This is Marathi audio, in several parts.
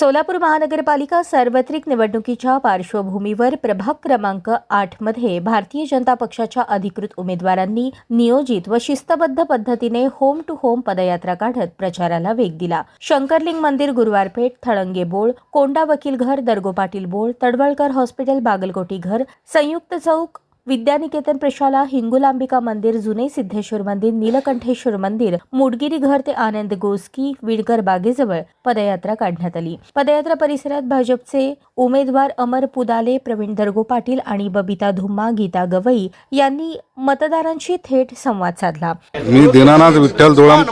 सोलापूर महानगरपालिका सार्वत्रिक निवडणुकीच्या पार्श्वभूमीवर प्रभाग क्रमांक 8 मध्ये भारतीय जनता पक्षाच्या अधिकृत उमेदवारांनी नियोजित व शिस्तबद्ध पद्धतीने होम टू होम पदयात्रा काढत प्रचाराला वेग दिला। शंकरलिंग मंदिर, गुरुवारपेठ, थळंगे बोळ, कोंडा वकील घर, दरगो पाटील बोळ, तडवळकर हॉस्पिटल, बागलकोटी घर, संयुक्त चौक, विद्यानिकेतन प्रशाला, हिंगुलांबिका मंदिर, जुने सिद्धेश्वर मंदिर, नीलकंठेश्वर मंदिर, मुडगिरी घर ते आनंद गोस्की विडकर बागेजवळ पदयात्रा काढण्यात आली। पदयात्रा परिसरात भाजपचे उमेदवार अमर पुदाले, प्रवीण दरगो पाटील आणि बबिता धुम्मा, गीता गवई यांनी मतदारांशी थेट संवाद साधला। मी दीनानाथ विठ्ठल दोळम,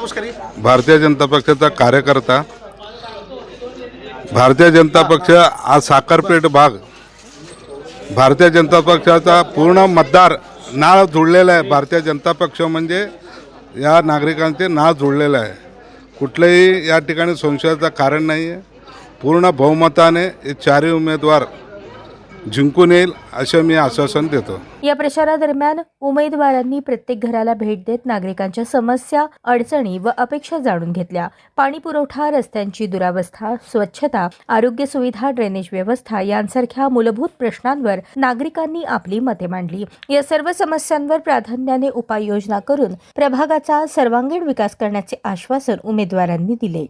भारतीय जनता पक्षाचा कार्यकर्ता। भारतीय जनता पक्ष आज साखरपेठ भाग भारतीय जनता पक्षाचा पूर्ण मतदार नाळ जुळलेला आहे। भारतीय जनता पक्ष म्हणजे या नागरिकांचे नाळ जुळलेलं आहे। कुठलेही या ठिकाणी संशयाचं कारण नाही आहे। पूर्ण बहुमताने हे चारही उमेदवार जिंकून येईल असे मी आश्वासन देतो। या प्रचारादरम्यान उमेदवारांनी प्रत्येक घराला भेट देत नागरिकांच्या समस्या, अडचणी व अपेक्षा जाणून घेतल्या। पाणी पुरवठा, रस्त्यांची दुरावस्था, स्वच्छता, आरोग्य सुविधा, ड्रेनेज व्यवस्था यांसारख्या मूलभूत प्रश्नांवर नागरिकांनी आपली मते मांडली। या सर्व समस्यांवर प्राधान्याने उपाययोजना करून प्रभागाचा सर्वांगीण विकास करण्याचे आश्वासन उमेदवारांनी दिले।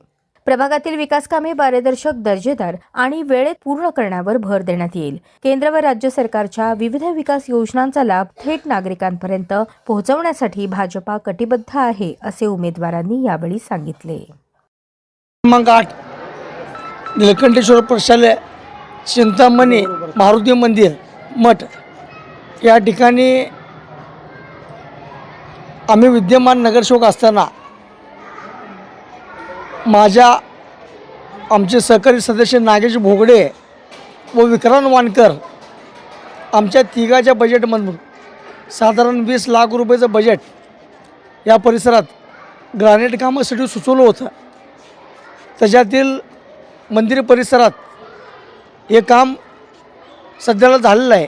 प्रभागातील विकास कामे पारदर्शक, दर्जेदार आणि वेळेत पूर्ण करण्यावर भर देण्यात येईल। केंद्र व राज्य सरकारच्या विविध विकास योजनांचा लाभ थेट नागरिकांपर्यंत पोहोचवण्यासाठी भाजपा कटिबद्ध आहे, असे उमेदवारांनी यावेळी सांगितले। क्रमांक 8 नीलकंठेश्वर प्रशाला, चिंतामणी मारुती मंदिर, मठ या ठिकाणी आम्ही विद्यमान नगरसेवक असताना आमचे सहकारी सदस्य नागेश भोगडे व विक्रांत वानकर आमच्या तिघाच्या बजेटमधून साधारण 20 लाख रुपयाचं बजेट या परिसरात ग्रानेट कामासाठी सुचवलं होतं। त्याच्यातील मंदिर परिसरात हे काम सध्याला झालेलं आहे।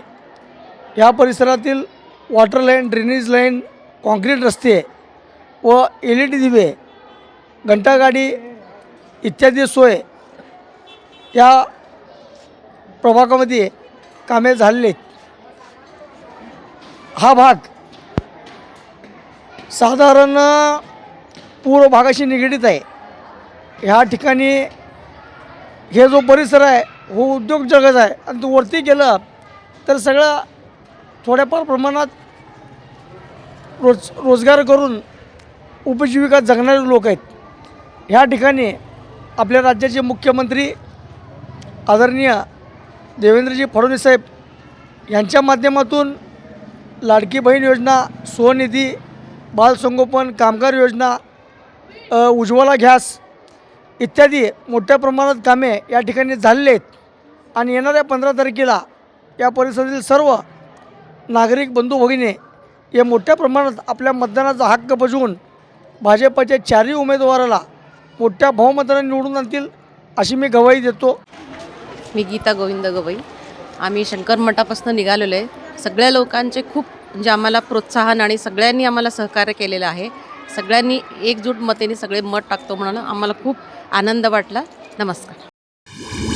या परिसरातील water line, drainage line, concrete रस्ते व LED दिवे, घंटागाडी इत्यादी सोय या प्रभागामध्ये कामे झालेली आहेत। हा भाग साधारण पूर्व भागाशी निगडीत आहे। ह्या ठिकाणी हे जो परिसर आहे हो उद्योग जगत आहे आणि तो वरती गेलं तर सगळं थोड्याफार प्रमाणात रोजगार करून उपजीविका जगणारे लोक आहेत। ह्या ठिकाणी आपल्या राज्याचे मुख्यमंत्री आदरणीय देवेंद्रजी फडणवीस साहेब यांच्या माध्यमातून लाडकी बहीण योजना, स्वनिधी, बालसंगोपन, कामगार योजना, उज्ज्वला गॅस इत्यादी मोठ्या प्रमाणात कामे या ठिकाणी झालेली आहेत आणि येणाऱ्या 15 तारखेला या परिसरातील सर्व नागरिक बंधू भगिनी हे मोठ्या प्रमाणात आपल्या मतदानाचा हक्क बजावून भाजपच्या चारही उमेदवाराला मोठ्या बहुमताने निवडून आणतील अशी मी गवाही देतो। मी गीता गोविंद गवई। आम्ही शंकर मठापासून निघालेलो आहे। सगळ्या लोकांचे खूप म्हणजे आम्हाला प्रोत्साहन आणि सगळ्यांनी आम्हाला सहकार्य केलेलं आहे। सगळ्यांनी एकजूट मतेने सगळे मत टाकतो म्हणून आम्हाला खूप आनंद वाटला। नमस्कार।